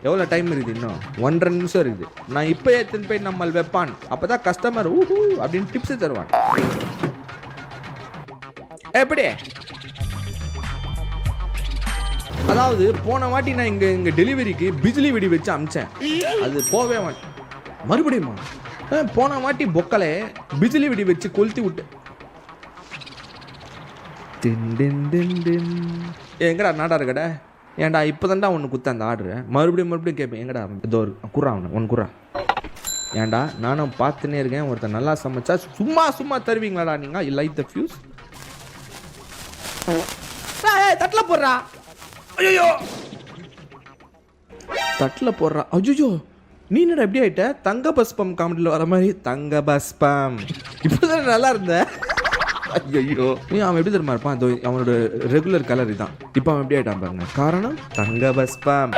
எவ்வளோ டைம் இருக்குது? இன்னும் 1.5 நிமிஷம் இருக்குது. நான் இப்போ எடுத்துன்னு போய் நம்ம வைப்பான். அப்போ தான் கஸ்டமர் ஊஹூ அப்படின்னு டிப்ஸ் தருவான். எப்படி? அதாவது போன வாட்டி நான் இங்கே டெலிவரிக்கு பிஜிலி வெடி வச்சு அமிச்சேன். அது போவே மாட்டேன். மறுபடியுமா? போன வாட்டி பொக்கலை பிஜிலி வெடி வச்சு கொளுத்தி விட்டு. எங்கடா நாடாரு கடை? ஏன்டா இப்போ தான்டா ஒன்று குத்த அந்த ஆர்டரு. மறுபடியும் கேட்பேன். எங்கடா இதோ குறா ஒன்று குறா. ஏன்டா நானும் பார்த்துன்னே இருக்கேன். ஒருத்தர் நல்லா சமைச்சா சும்மா தருவீங்களாடா நீங்கள்? லைட் த ஃபியூஸ். தட்டில் போடுறா. ஐயோ தட்டில் போடுறா. ஐயோ நீ என்னடா எப்படி ஆயிட்ட? தங்க பஸ்பம் காமெடியில் வர மாதிரி தங்க பஸ்பம். இப்போதான் நல்லா இருந்த. ஐயோ நீ அவன் எப்படி தெரியுமா இருப்பான்? அவனோட ரெகுலர் கலர் தான். இப்போ அவன் எப்படி ஆயிட்டான் பாருங்க. காரணம் தங்க பஸ்பம்.